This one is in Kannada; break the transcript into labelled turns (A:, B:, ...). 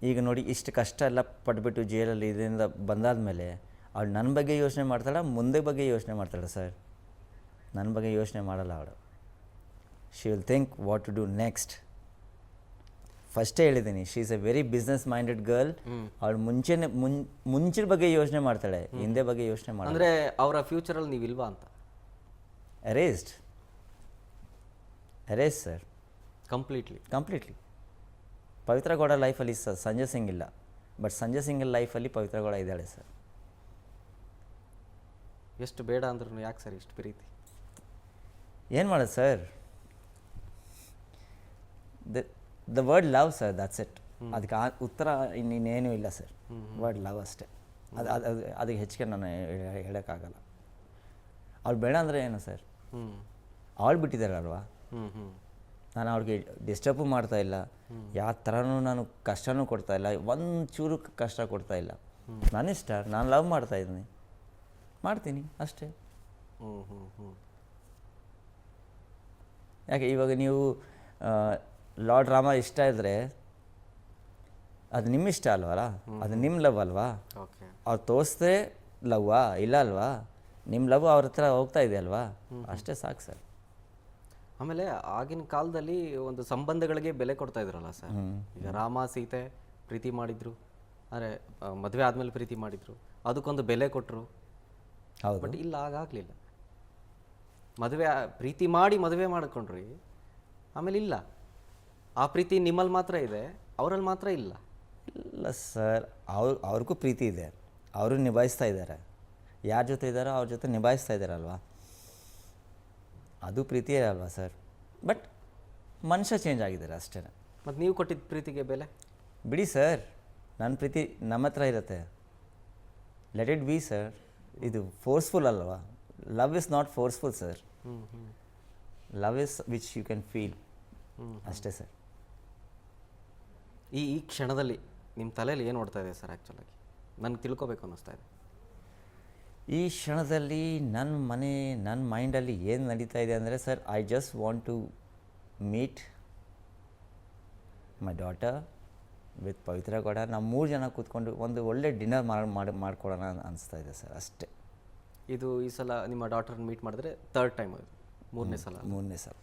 A: ಈಗ ನೋಡಿ ಇಷ್ಟು ಕಷ್ಟ ಎಲ್ಲ ಪಟ್ಬಿಟ್ಟು ಜೈಲಲ್ಲಿ ಇದರಿಂದ ಬಂದಾದಮೇಲೆ ಅವಳು ನನ್ನ ಬಗ್ಗೆ ಯೋಚನೆ ಮಾಡ್ತಾಳೆ, ಮುಂದೆ ಬಗ್ಗೆ ಯೋಚನೆ ಮಾಡ್ತಾಳೆ ಸರ್. ನನ್ನ ಬಗ್ಗೆ ಯೋಚನೆ ಮಾಡಲ್ಲ ಅವಳು. She will think what to do next. ಫಸ್ಟೇ ಹೇಳಿದ್ದೀನಿ, she is a very business minded girl. ಅವಳು ಮುಂಚಿನ ಬಗ್ಗೆ ಯೋಚನೆ ಮಾಡ್ತಾಳೆ, ಹಿಂದೆ ಬಗ್ಗೆ ಯೋಚನೆ ಮಾಡಲ್ಲ.
B: ಅಂದರೆ ಅವರ ಫ್ಯೂಚರಲ್ಲಿ ನೀವು ಇಲ್ವಾ ಅಂತ?
A: ಅರೇಸ್ಡ್ ಸರ್, ಕಂಪ್ಲೀಟ್ಲಿ. ಪವಿತ್ರ ಗೌಡ ಲೈಫಲ್ಲಿ ಸಂಜಯ್ ಸಿಂಗ್ ಇಲ್ಲ, ಬಟ್ ಸಂಜಯ್ ಸಿಂಗ್ ಲೈಫಲ್ಲಿ ಪವಿತ್ರ ಗೌಡ ಇದ್ದಾಳೆ ಸರ್.
B: ಎಷ್ಟು ಬೇಡ ಅಂದ್ರೂ ಯಾಕೆ ಸರ್ ಇಷ್ಟು ಪ್ರೀತಿ?
A: ಏನು ಮಾಡೋದು sir, the word love sir, that's it. ಅದಕ್ಕೆ ಉತ್ತರ ಇನ್ನೇನೂ ಇಲ್ಲ ಸರ್, ವರ್ಡ್ ಲವ್ ಅಷ್ಟೇ. ಅದಕ್ಕೆ ಹೆಚ್ಚಿಗೆ ನಾನು ಹೇಳೋಕ್ಕಾಗಲ್ಲ. ಅವ್ಳು ಬೇಡ ಅಂದರೆ ಏನು ಸರ್, ಅವಳು ಬಿಟ್ಟಿದ್ದಾರಲ್ವಾ, ನಾನು ಅವ್ಳಿಗೆ ಡಿಸ್ಟರ್ಬು ಮಾಡ್ತಾ ಇಲ್ಲ, ಯಾವ ಥರನೂ ನಾನು ಕಷ್ಟನೂ ಕೊಡ್ತಾ ಇಲ್ಲ, ಒಂಚೂರು ಕಷ್ಟ ಕೊಡ್ತಾ ಇಲ್ಲ. ನಾನಿಷ್ಟ, ನಾನು ಲವ್ ಮಾಡ್ತೀನಿ ಅಷ್ಟೇ. ಯಾಕೆ ಇವಾಗ ನೀವು ಲಾ ಡ್ರಾಮಾ ಇಷ್ಟ ಇದ್ದರೆ ಅದು ನಿಮ್ಮ ಇಷ್ಟ ಅಲ್ವಲ್ಲ, ಅದು ನಿಮ್ಮ ಲವ್ ಅಲ್ವಾ. ಅವ್ರು ತೋರಿಸ್ದೆ ಲವ್ವಾ, ಇಲ್ಲ ಅಲ್ವಾ, ನಿಮ್ಮ ಲವ್ ಅವ್ರ ಹತ್ರ ಹೋಗ್ತಾ ಇದೆ ಅಲ್ವಾ, ಅಷ್ಟೇ ಸಾಕು ಸರ್.
B: ಆಮೇಲೆ ಆಗಿನ ಕಾಲದಲ್ಲಿ ಒಂದು ಸಂಬಂಧಗಳಿಗೆ ಬೆಲೆ ಕೊಡ್ತಾ ಇದ್ರಲ್ಲ ಸರ್. ಈಗ ರಾಮ ಸೀತೆ ಪ್ರೀತಿ ಮಾಡಿದ್ರು, ಅಂದರೆ ಮದುವೆ ಆದಮೇಲೆ ಪ್ರೀತಿ ಮಾಡಿದ್ರು, ಅದಕ್ಕೊಂದು ಬೆಲೆ ಕೊಟ್ಟರು.
A: ಹೌದು.
B: ಬಟ್ ಇಲ್ಲ, ಆಗಾಗಲಿಲ್ಲ. ಪ್ರೀತಿ ಮಾಡಿ ಮದುವೆ ಮಾಡ್ಕೊಂಡ್ರಿ, ಆಮೇಲೆ ಇಲ್ಲ. ಆ ಪ್ರೀತಿ ನಿಮ್ಮಲ್ಲಿ ಮಾತ್ರ ಇದೆ, ಅವರಲ್ಲಿ ಮಾತ್ರ ಇಲ್ಲ.
A: ಇಲ್ಲ ಸರ್, ಅವ್ರಿಗೂ ಪ್ರೀತಿ ಇದೆ, ಅವರು ನಿಭಾಯಿಸ್ತಾ ಇದ್ದಾರೆ. ಯಾರ ಜೊತೆ ಇದ್ದಾರೋ ಅವ್ರ ಜೊತೆ ನಿಭಾಯಿಸ್ತಾ ಇದ್ದಾರಲ್ವಾ, ಅದು ಪ್ರೀತಿಯೇ ಅಲ್ವಾ ಸರ್. ಬಟ್ ಮನುಷ್ಯ ಚೇಂಜ್ ಆಗಿದ್ದಾರೆ ಅಷ್ಟೇ.
B: ಮತ್ತು ನೀವು ಕೊಟ್ಟಿದ್ದ ಪ್ರೀತಿಗೆ ಬೆಲೆ
A: ಬಿಡಿ ಸರ್, ನನ್ನ ಪ್ರೀತಿ ನಮ್ಮ ಹತ್ರ ಇರುತ್ತೆ, ಲೆಟ್ ಇಟ್ ಬಿ ಸರ್. ಇದು ಫೋರ್ಸ್ಫುಲ್ ಅಲ್ವಾ, love is not forceful sir. Love is which you can feel, ಅಷ್ಟೇ ಸರ್.
B: ಈ ಕ್ಷಣದಲ್ಲಿ ನಿಮ್ಮ ತಲೆಯಲ್ಲಿ ಏನು ಓಡ್ತಾ ಇದೆ ಸರ್? ಆ್ಯಕ್ಚುಲಾಗಿ ನನಗೆ ತಿಳ್ಕೊಬೇಕು ಅನ್ನಿಸ್ತಾ ಇದೆ.
A: ಈ ಕ್ಷಣದಲ್ಲಿ ನನ್ನ ಮೈಂಡಲ್ಲಿ ಏನು ನಡೀತಾ ಇದೆ ಅಂದರೆ sir, I just want to meet my daughter with Pavithra Gowda. ನಾವು 3 ಜನ ಕೂತ್ಕೊಂಡು ಒಂದು ಒಳ್ಳೆ ಡಿನ್ನರ್ ಮಾಡ್ಕೊಡೋಣ ಅನಿಸ್ತಾ ಇದೆ ಸರ್, ಅಷ್ಟೇ.
B: ಇದು ಈ ಸಲ ನಿಮ್ಮ ಡಾಟರ್ನ ಮೀಟ್ ಮಾಡಿದ್ರೆ ಥರ್ಡ್ ಟೈಮ್, ಅದು ಮೂರನೇ ಸಲ.